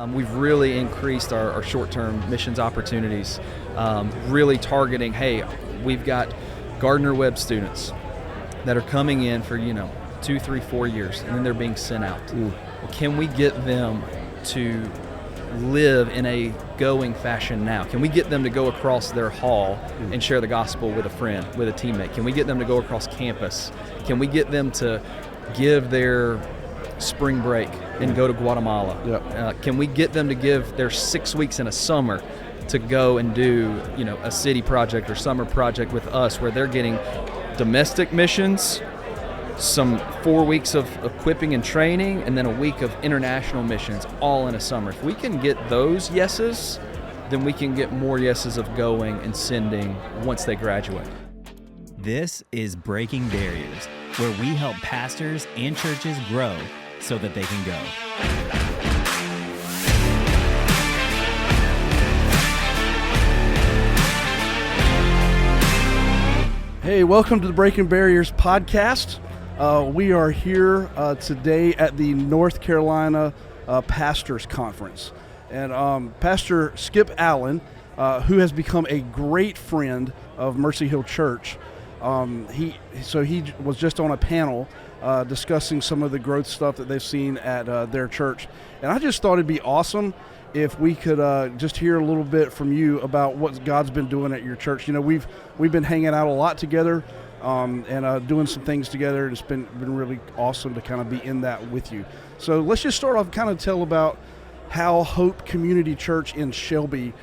We've really increased our short-term missions opportunities, really targeting, hey, we've got Gardner Webb students that are coming in for, 2, 3, 4 years, and then they're being sent out. Well, can we get them to live in a going fashion now? Can we get them to go across their hall and share the gospel with a friend, with a teammate? Can we get them to go across campus? Can we get them to give their spring break and go to Guatemala? Yep. Can we get them to give their 6 weeks in a summer to go and do, a city project or summer project with us, where they're getting domestic missions, some 4 weeks of equipping and training, and then a week of international missions all in a summer? If we can get those yeses, then we can get more yeses of going and sending once they graduate. This is Breaking Barriers, where we help pastors and churches grow so that they can go. Hey, welcome to the Breaking Barriers podcast. We are here today at the North Carolina Pastors Conference. And Pastor Skip Allen, who has become a great friend of Mercy Hill Church, he was just on a panel discussing some of the growth stuff that they've seen at their church. And I just thought it'd be awesome if we could just hear a little bit from you about what God's been doing at your church. We've been hanging out a lot together and doing some things together, and it's been really awesome to kind of be in that with you. So let's just start off, kind of tell about how Hope Community Church in Shelby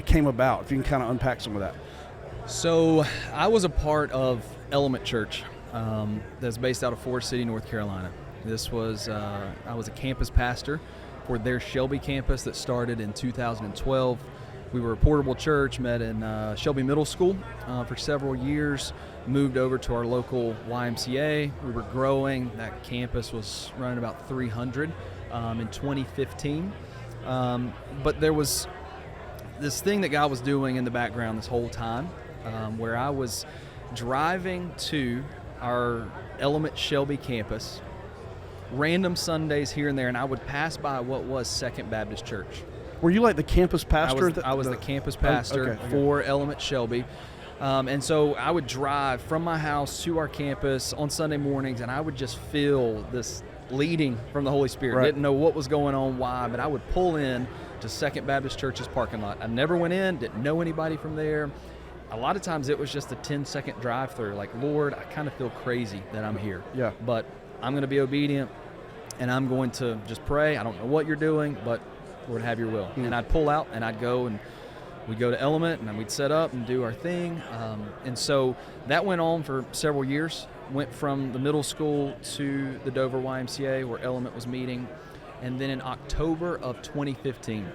came about, if you can kind of unpack some of that. So I was a part of Element Church that's based out of Forest City, North Carolina. This was, I was a campus pastor for their Shelby campus that started in 2012. We were a portable church, met in Shelby Middle School for several years, moved over to our local YMCA. We were growing. That campus was running about 300 in 2015. But there was this thing that God was doing in the background this whole time, where I was driving to our Element Shelby campus random Sundays here and there, and I would pass by what was Second Baptist Church. Were you like the campus pastor? I was the campus pastor for Element Shelby. And so I would drive from my house to our campus on Sunday mornings, and I would just feel this leading from the Holy Spirit. Right. Didn't know what was going on, why, but I would pull in to Second Baptist Church's parking lot. I never went in, didn't know anybody from there. A lot of times it was just a 10-second drive-through. Like, Lord, I kind of feel crazy that I'm here. Yeah. But I'm going to be obedient, and I'm going to just pray. I don't know what you're doing, but Lord, have your will. And I'd pull out, and I'd go, and we'd go to Element, and we'd set up and do our thing. And so that went on for several years. Went from the middle school to the Dover YMCA, where Element was meeting. And then in October of 2015,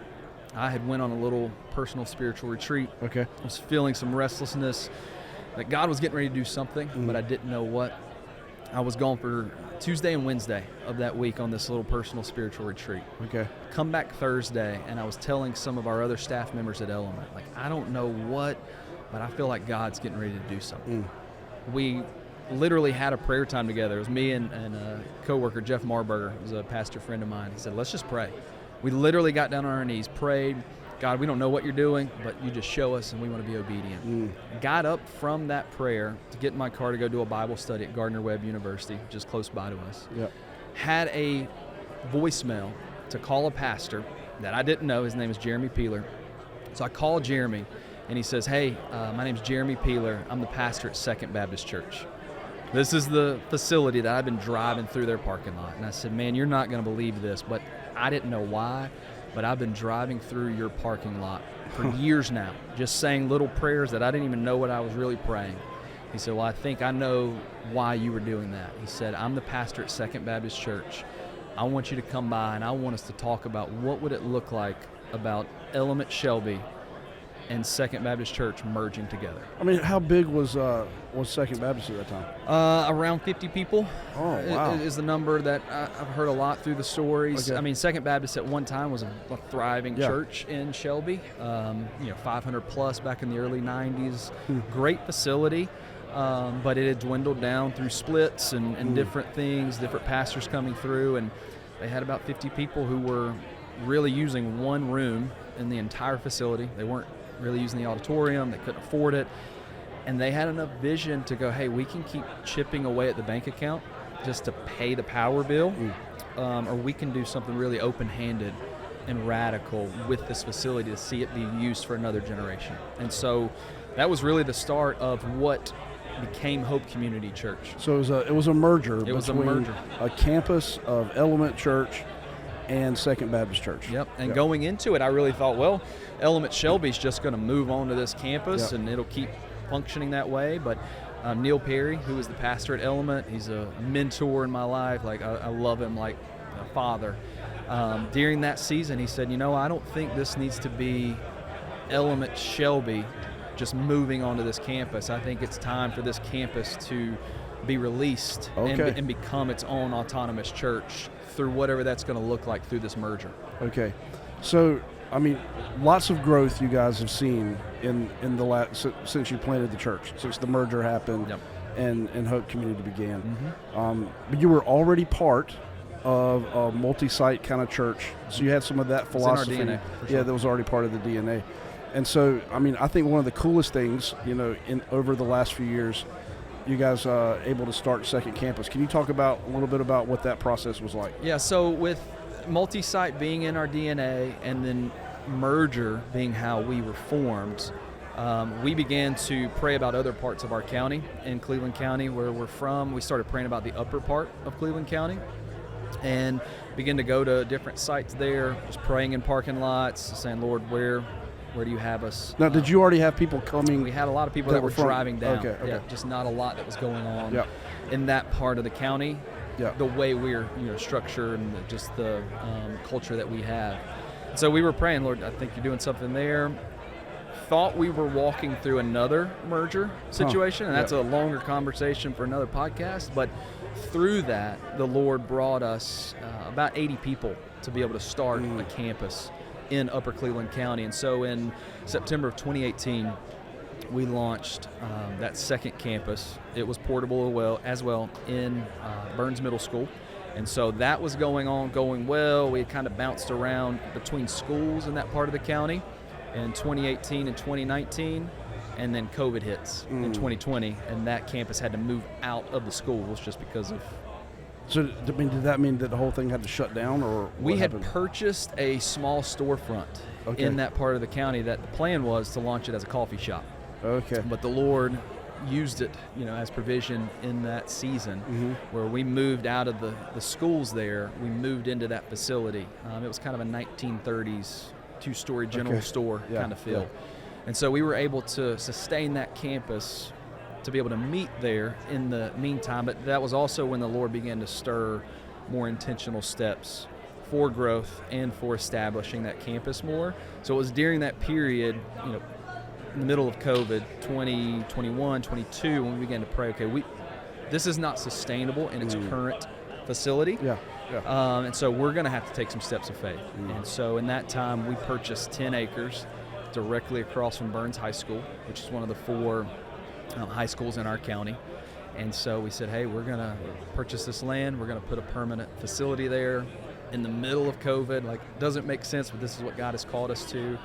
I had went on a little personal spiritual retreat. Okay. I was feeling some restlessness, that God was getting ready to do something, but I didn't know what. I was gone for Tuesday and Wednesday of that week on this little personal spiritual retreat. Okay. Come back Thursday, and I was telling some of our other staff members at Element, like, I don't know what, but I feel like God's getting ready to do something. We literally had a prayer time together. It was me and a coworker, Jeff Marburger, who's a pastor friend of mine. He said, let's just pray. We literally got down on our knees, prayed. God, we don't know what you're doing, but you just show us, and we want to be obedient. Got up from that prayer to get in my car to go do a Bible study at Gardner Webb University, just close by to us. Yep. Had a voicemail to call a pastor that I didn't know. His name is Jeremy Peeler. So I called Jeremy, and he says, hey, my name's Jeremy Peeler. I'm the pastor at Second Baptist Church. This is the facility that I've been driving through their parking lot. And I said, man, you're not going to believe this, but I didn't know why, but I've been driving through your parking lot for years now, just saying little prayers that I didn't even know what I was really praying. He said, well, I think I know why you were doing that. He said, I'm the pastor at Second Baptist Church. I want you to come by, and I want us to talk about what would it look like about Element Shelby and Second Baptist Church merging together. I mean, how big was Second Baptist at that time? Around 50 people. Oh, wow. Is the number that I've heard a lot through the stories. Okay. I mean, Second Baptist at one time was a thriving church in Shelby. 500 plus back in the early 90s. Great facility, but it had dwindled down through splits and different things, different pastors coming through, and they had about 50 people who were really using one room in the entire facility. They weren't really using the auditorium. They couldn't afford it. And they had enough vision to go, hey, we can keep chipping away at the bank account just to pay the power bill, or we can do something really open-handed and radical with this facility to see it be used for another generation. And so that was really the start of what became Hope Community Church. So it was a merger. It was a merger. A campus of Element Church and Second Baptist Church. Yep. And going into it, I really thought, well, Element Shelby's just going to move on to this campus, and it'll keep functioning that way. But Neil Perry, who is the pastor at Element, he's a mentor in my life. Like I love him like a father. During that season, he said, I don't think this needs to be Element Shelby just moving onto this campus. I think it's time for this campus to be released and become its own autonomous church through whatever that's going to look like through this merger. Okay. So, lots of growth you guys have seen in the last since you planted the church, since the merger happened and Hope Community began. Mm-hmm. But you were already part of a multi-site kind of church, so you had some of that philosophy. It's in our DNA, for sure. Yeah, that was already part of the DNA. And so, I think one of the coolest things, over the last few years, you guys able to start Second Campus. Can you talk a little bit about what that process was like? Yeah, so with multi-site being in our DNA and then merger being how we were formed, we began to pray about other parts of our county. In Cleveland County, where we're from, we started praying about the upper part of Cleveland County and began to go to different sites there, just praying in parking lots, saying, Lord, where do you have us? Now, did you already have people coming? We had a lot of people that were driving down. Okay. Yeah, just not a lot that was going on in that part of the county. Yeah. The way we're structured and just the culture that we have. So we were praying, Lord, I think you're doing something there. Thought we were walking through another merger situation, and that's a longer conversation for another podcast. But through that, the Lord brought us about 80 people to be able to start a campus in Upper Cleveland County. And so in September of 2018, we launched that second campus. It was portable as well in Burns Middle School. And so that was going well. We had kind of bounced around between schools in that part of the county in 2018 and 2019. And then COVID hits in 2020, and that campus had to move out of the schools just because of... So, did that mean that the whole thing had to shut down, or we had purchased a small storefront in that part of the county that the plan was to launch it as a coffee shop. Okay. But the Lord used it, as provision in that season, where we moved out of the schools there. We moved into that facility. It was kind of a 1930s two-story general store kind of feel. And so we were able to sustain that campus to be able to meet there in the meantime. But that was also when the Lord began to stir more intentional steps for growth and for establishing that campus more. So it was during that period, in the middle of COVID, 2021, 22, when we began to pray, this is not sustainable in its current facility. And so we're going to have to take some steps of faith. And so in that time, we purchased 10 acres directly across from Burns High School, which is one of the 4 high schools in our county. And so we said, hey, we're going to purchase this land. We're going to put a permanent facility there in the middle of COVID. Doesn't make sense, but this is what God has called us to.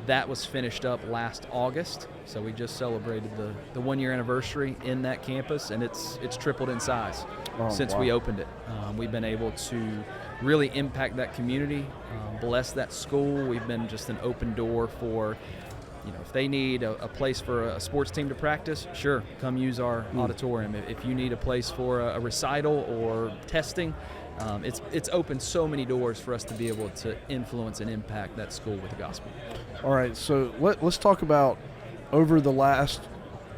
That was finished up last August. So we just celebrated the 1-year anniversary in that campus, and it's tripled in size since we opened it. We've been able to really impact that community, bless that school. We've been just an open door for, if they need a place for a sports team to practice, sure, come use our auditorium. If you need a place for a recital or testing, it's opened so many doors for us to be able to influence and impact that school with the gospel. All right, so let's talk about over the last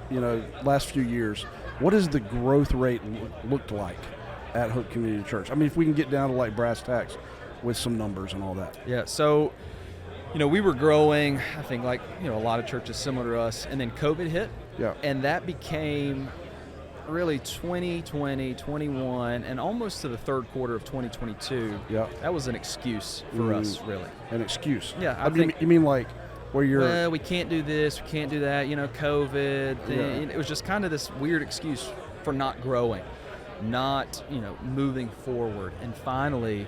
few years, what has the growth rate looked like at Hope Community Church? If we can get down to brass tacks with some numbers and all that. Yeah, so we were growing, I think a lot of churches similar to us, and then COVID hit. Yeah. And that became really 2020, 21, and almost to the third quarter of 2022. Yeah. That was an excuse for us, really. An excuse? Yeah. You mean where you're... Well, we can't do this, we can't do that, COVID. It was just kind of this weird excuse for not growing, not, moving forward. And finally,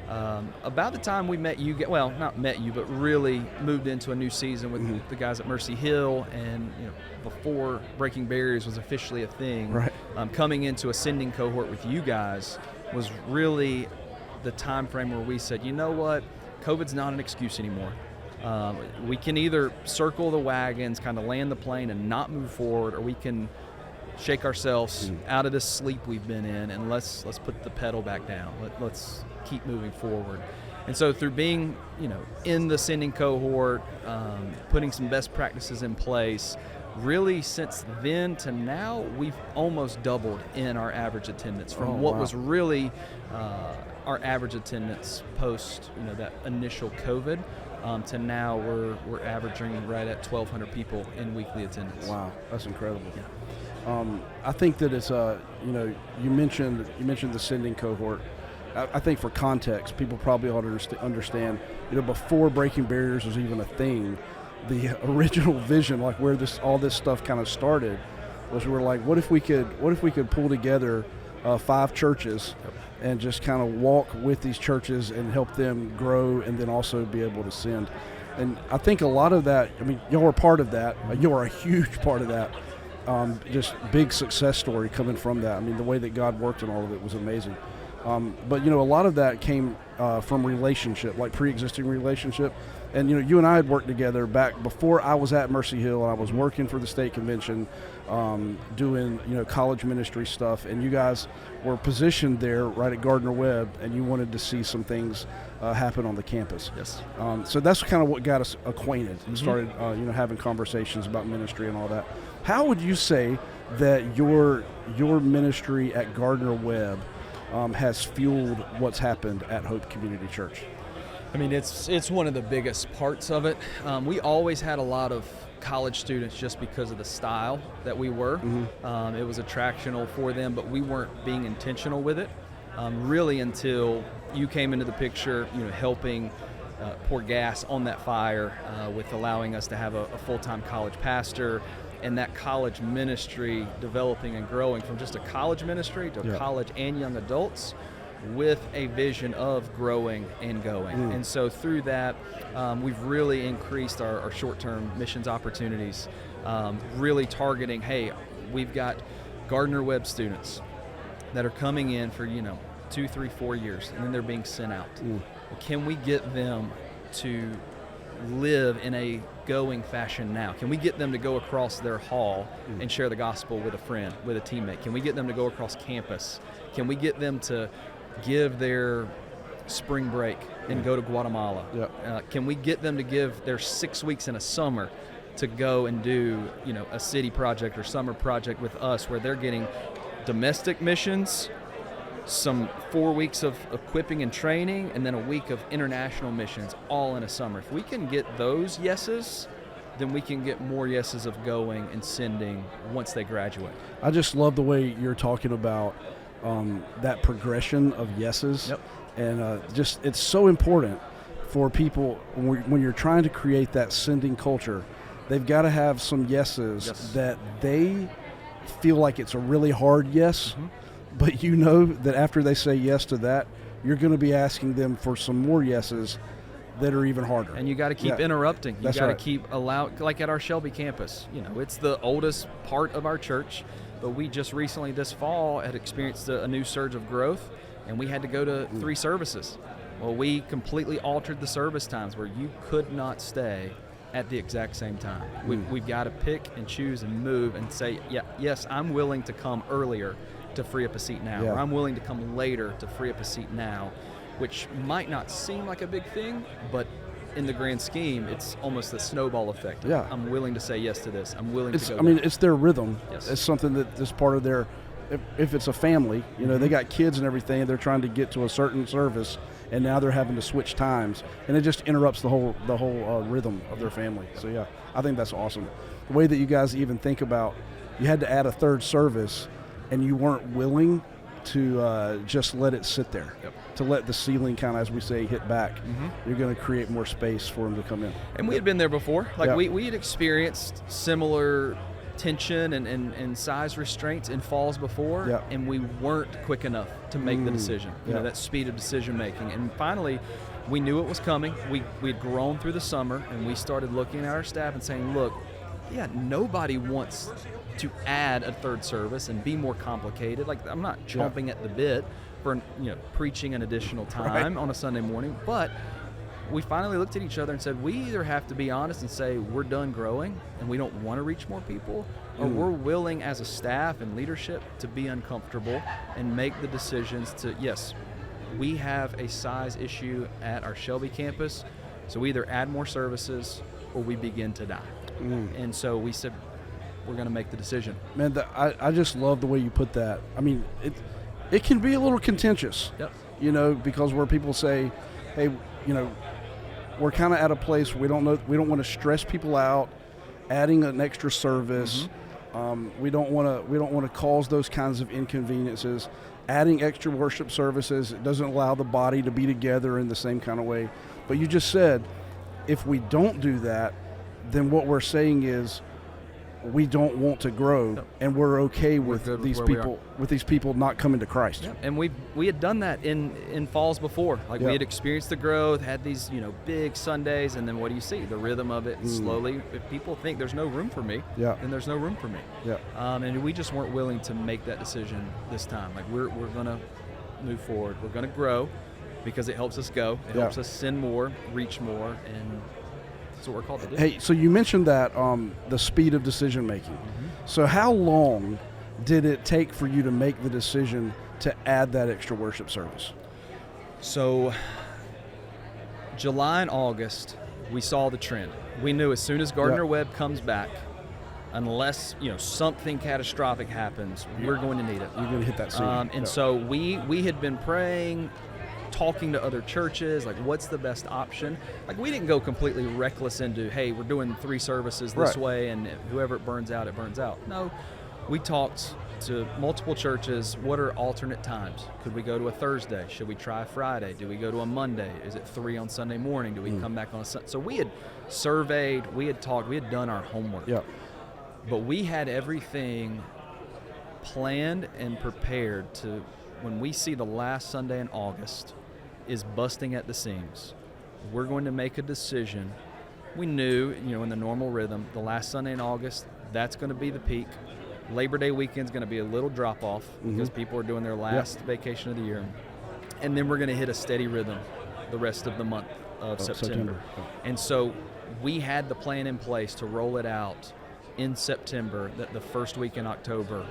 About the time we met you, well, not met you, but really moved into a new season with the guys at Mercy Hill, and before Breaking Barriers was officially a thing, right. Coming into ascending cohort with you guys was really the time frame where we said, you know what, COVID's not an excuse anymore. We can either circle the wagons, kind of land the plane and not move forward, or we can shake ourselves out of this sleep we've been in, and let's put the pedal back down. Let's keep moving forward. And so through being, in the ascending cohort, putting some best practices in place, really since then to now, we've almost doubled in our average attendance from what was really our average attendance post, that initial COVID, to now we're averaging right at 1,200 people in weekly attendance. Wow, that's incredible. Yeah. I think that it's you mentioned the ascending cohort. I think for context, people probably ought to understand, before Breaking Barriers was even a thing, the original vision, like where all this stuff kind of started, was we're like, what if we could pull together 5 churches and just kind of walk with these churches and help them grow, and then also be able to send. And I think a lot of that, y'all are part of that. You are a huge part of that. Just big success story coming from that. The way that God worked in all of it was amazing. But a lot of that came from relationship, like pre-existing relationship. And you and I had worked together back before I was at Mercy Hill, and I was working for the state convention, doing college ministry stuff. And you guys were positioned there right at Gardner Webb, and you wanted to see some things happen on the campus. Yes. So that's kind of what got us acquainted and started having conversations about ministry and all that. How would you say that your ministry at Gardner Webb has fueled what's happened at Hope Community Church? It's one of the biggest parts of it. We always had a lot of college students just because of the style that we were. It was attractional for them, but we weren't being intentional with it really until you came into the picture, helping pour gas on that fire with allowing us to have a full-time college pastor, and that college ministry developing and growing from just a college ministry to college and young adults, with a vision of growing and going. And so through that, we've really increased our short-term missions opportunities, really targeting, hey, we've got Gardner Webb students that are coming in for, 2, 3, 4 years, and then they're being sent out. Well, can we get them to live in a going fashion now? Can we get them to go across their hall and share the gospel with a friend, with a teammate? Can we get them to go across campus? Can we get them to give their spring break and go to Guatemala? Can we get them to give their 6 weeks in a summer to go and do, a city project or summer project with us, where they're getting domestic missions, some 4 weeks of equipping and training, and then a week of international missions, all in a summer? If we can get those yeses, then we can get more yeses of going and sending once they graduate. I just love the way you're talking about that progression of yeses. And just it's so important for people when you're trying to create that sending culture. They've got to have some yeses that they feel like it's a really hard yes, but that after they say yes to that, you're going to be asking them for some more yeses that are even harder. And you got to keep interrupting. You got to keep like at our Shelby campus, it's the oldest part of our church, but we just recently this fall had experienced a new surge of growth, and we had to go to 3 services. Well, we completely altered the service times where you could not stay at the exact same time. We've got to pick and choose and move and say, yes, I'm willing to come earlier to free up a seat now, or I'm willing to come later to free up a seat now, which might not seem like a big thing, but in the grand scheme, it's almost the snowball effect. I'm willing to say yes to this. I'm willing to go there. It's their rhythm. Yes. It's something that is part of their, if it's a family, they got kids and everything, and they're trying to get to a certain service, and now they're having to switch times, and it just interrupts the whole rhythm of their family. So I think that's awesome. The way that you guys even think about, you had to add a 3rd service, and you weren't willing to just let it sit there, to let the ceiling kind of, as we say, hit back. You're going to create more space for them to come in. And we had been there before. We had experienced similar tension and size restraints in falls before, Yep. and we weren't quick enough to make the decision. You know, Yeah. that speed of decision making. And finally, we knew it was coming. We'd grown through the summer, and we started looking at our staff and saying, look, yeah, nobody wants to add a third service and be more complicated. Like, I'm not chomping at the bit for preaching an additional time on a Sunday morning, but we finally looked at each other and said, we either have to be honest and say we're done growing and we don't want to reach more people, or we're willing as a staff and leadership to be uncomfortable and make the decisions to, yes, we have a size issue at our Shelby campus, so we either add more services or we begin to die. And so we said, we're going to make the decision. Man, I just love the way you put that. I mean, it can be a little contentious, because where people say, hey, we're kind of at a place where we don't want to stress people out, adding an extra service. We don't want to cause those kinds of inconveniences. Adding extra worship services, it doesn't allow the body to be together in the same kind of way. But you just said, if we don't do that, then what we're saying is we don't want to grow, and we're okay with these people not coming to Christ. Yeah. And we had done that in falls before. Like, we had experienced the growth, had these big Sundays, and then what do you see? The rhythm of it slowly. If people think there's no room for me, then there's no room for me. And we just weren't willing to make that decision this time. Like, we're gonna move forward. We're gonna grow because it helps us go. It helps us send more, reach more, and that's what we're called to do. Hey, so you mentioned that the speed of decision making. So how long did it take for you to make the decision to add that extra worship service? So July and August, we saw the trend. We knew as soon as Gardner-Webb comes back, unless something catastrophic happens, we're going to need it. You're going to hit that scene. So we had been praying, talking to other churches, like, what's the best option? Like, we didn't go completely reckless into, hey, we're doing 3 services this way, and whoever it burns out, it burns out. No, we talked to multiple churches. What are alternate times? Could we go to a Thursday? Should we try Friday? Do we go to a Monday? Is it 3 on Sunday morning? Do we come back on a Sunday? So we had surveyed, we had talked, we had done our homework. But we had everything planned and prepared to, when we see the last Sunday in August is busting at the seams, we're going to make a decision. We knew, in the normal rhythm, the last Sunday in August, that's going to be the peak. Labor Day weekend's going to be a little drop-off because people are doing their last vacation of the year. And then we're going to hit a steady rhythm the rest of the month of September. And so we had the plan in place to roll it out in September, that the first week in October,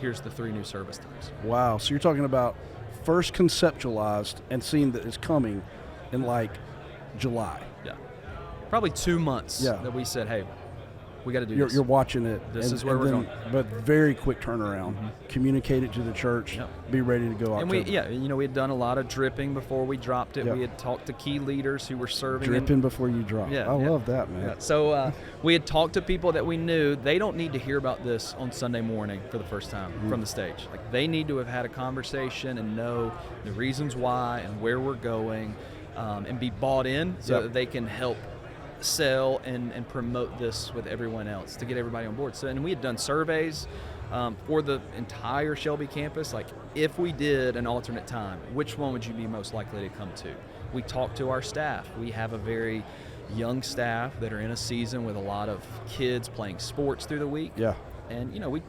here's the 3 new service times. Wow. So you're talking about first conceptualized and seeing that it's coming in like July. Yeah. Probably 2 months that we said, hey, we got to do this. You're watching it. This is where we're going. But very quick turnaround. Communicate it to the church. Be ready to go. And October. we had done a lot of dripping before we dropped it. We had talked to key leaders who were serving. Dripping before you drop. I love that, man. So we had talked to people that we knew they don't need to hear about this on Sunday morning for the first time from the stage. Like, they need to have had a conversation and know the reasons why and where we're going, and be bought in so that they can help sell and promote this with everyone else to get everybody on board. So, and we had done surveys for the entire Shelby campus. Like, if we did an alternate time, which one would you be most likely to come to? We talked to our staff. We have a very young staff that are in a season with a lot of kids playing sports through the week. And we,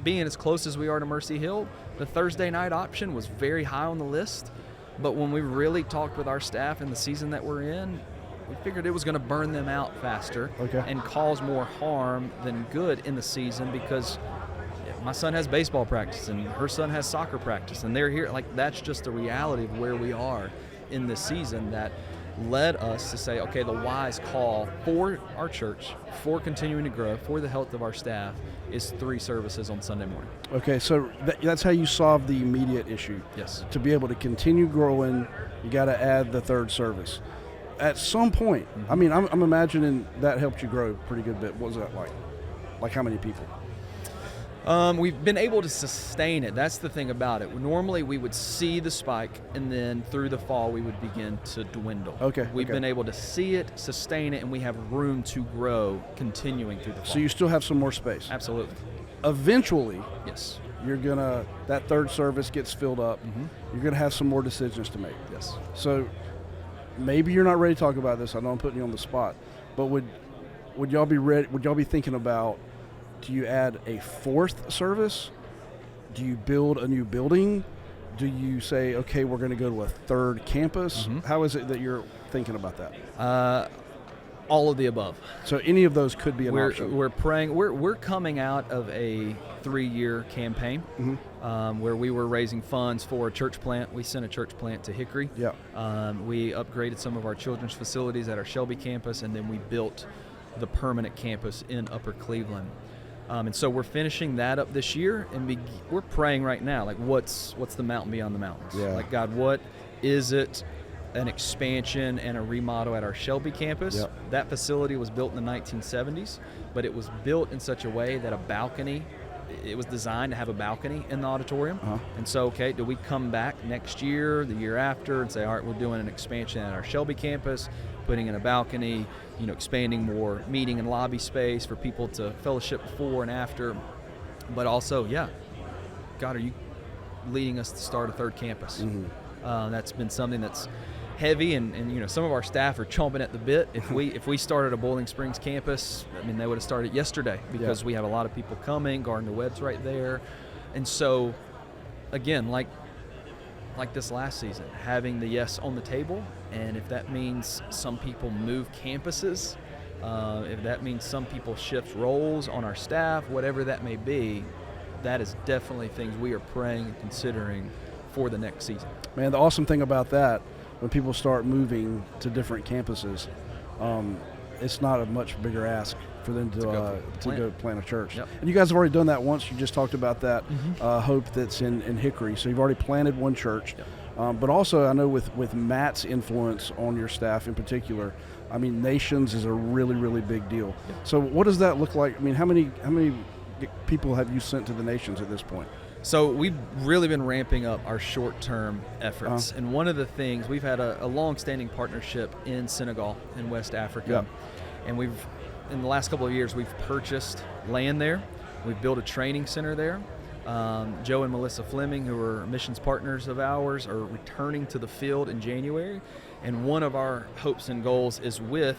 being as close as we are to Mercy Hill, the Thursday night option was very high on the list. But when we really talked with our staff in the season that we're in, we figured it was going to burn them out faster and cause more harm than good in the season, because my son has baseball practice and her son has soccer practice, and they're here. Like, that's just the reality of where we are in this season that led us to say, okay, the wise call for our church, for continuing to grow, for the health of our staff, is 3 services on Sunday morning. Okay, so that's how you solve the immediate issue. Yes. To be able to continue growing, you got to add the 3rd service. At some point, I mean, I'm imagining that helped you grow a pretty good bit. What was that like? Like, how many people? We've been able to sustain it. That's the thing about it. Normally we would see the spike, and then through the fall we would begin to dwindle. Okay. We've been able to see it, sustain it, and we have room to grow continuing through the fall. So you still have some more space. Absolutely. Eventually, Yes. that third service gets filled up. Mm-hmm. You're gonna have some more decisions to make. Yes. So maybe you're not ready to talk about this. I know I'm putting you on the spot, but would y'all be ready? Would y'all be thinking about? Do you add a fourth service? Do you build a new building? Do you say, okay, we're going to go to a third campus? Mm-hmm. How is it that you're thinking about that? All of the above. So any of those could be an option. We're praying. We're coming out of a 3-year campaign where we were raising funds for a church plant. We sent a church plant to Hickory. Yeah. We upgraded some of our children's facilities at our Shelby campus, and then we built the permanent campus in Upper Cleveland. And so we're finishing that up this year, and we're praying right now, like what's the mountain beyond the mountains? Yeah. Like, God, what is it? An expansion and a remodel at our Shelby campus. Yep. That facility was built in the 1970s, but it was built in such a way that it was designed to have a balcony in the auditorium. And so, okay, do we come back next year, the year after, and say, all right, we're doing an expansion at our Shelby campus, putting in a balcony, expanding more meeting and lobby space for people to fellowship before and after. But also, God, are you leading us to start a third campus? That's been something that's heavy, and some of our staff are chomping at the bit. If we started a Boiling Springs campus, they would have started yesterday, because we have a lot of people coming. Gardner Webb's right there, and so again, like this last season, having the yes on the table, and if that means some people move campuses, if that means some people shift roles on our staff, whatever that may be, that is definitely things we are praying and considering for the next season. Man, the awesome thing about that, when people start moving to different campuses, it's not a much bigger ask for them to go plant a church. Yep. And you guys have already done that once. You just talked about that Hope that's in Hickory. So you've already planted one church. Yep. But also, I know with Matt's influence on your staff in particular, nations is a really, really big deal. Yep. So what does that look like? How many people have you sent to the nations at this point? So we've really been ramping up our short-term efforts. And one of the things, we've had a long-standing partnership in Senegal in West Africa. And in the last couple of years, we've purchased land there. We've built a training center there. Joe and Melissa Fleming, who are missions partners of ours, are returning to the field in January. And one of our hopes and goals is with,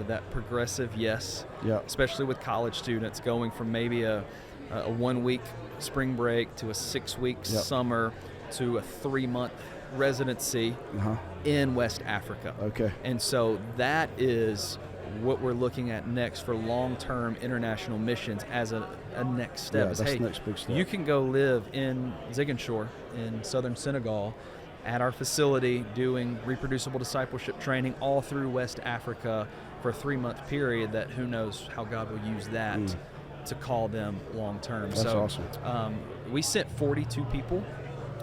that progressive yes, especially with college students going from maybe a 1-week spring break to a 6-week summer to a 3-month residency in West Africa. Okay. And so that is what we're looking at next for long-term international missions as a next step. That's the next big step. You can go live in Ziguinchor in southern Senegal at our facility doing reproducible discipleship training all through West Africa for a 3-month period that who knows how God will use that to call them long-term. That's awesome. We sent 42 people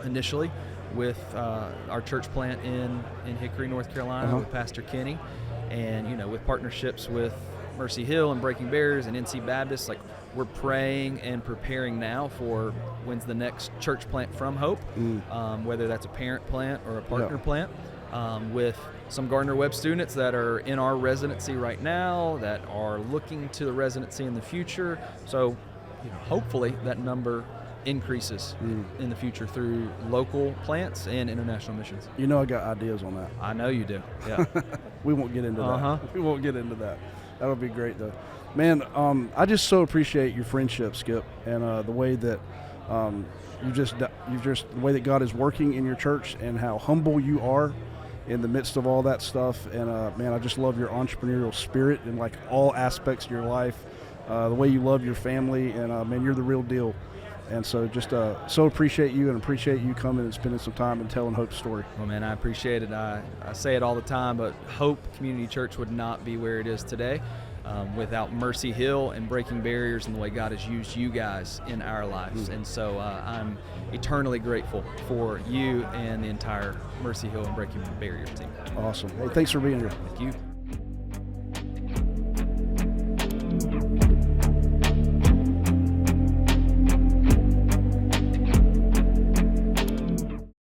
initially with our church plant in Hickory, North Carolina with Pastor Kenny, and with partnerships with Mercy Hill and Breaking Barriers and NC Baptist. Like, we're praying and preparing now for when's the next church plant from Hope, whether that's a parent plant or a partner plant, with some Gardner Webb students that are in our residency right now that are looking to the residency in the future. So hopefully that number increases in the future through local plants and international missions. I got ideas on that. I know you do. Yeah. We won't get into that. We won't get into that. That'll be great, though. Man, I just so appreciate your friendship, Skip, and the way that the way that God is working in your church and how humble you are in the midst of all that stuff. And man, I just love your entrepreneurial spirit in like all aspects of your life, the way you love your family, and man, you're the real deal. And so just so appreciate you and appreciate you coming and spending some time and telling Hope's story. Well, man, I appreciate it. I say it all the time, but Hope Community Church would not be where it is today without Mercy Hill and Breaking Barriers and the way God has used you guys in our lives. And so I'm eternally grateful for you and the entire Mercy Hill and Breaking Barriers team. Awesome. Hey, thanks for being here. Thank you.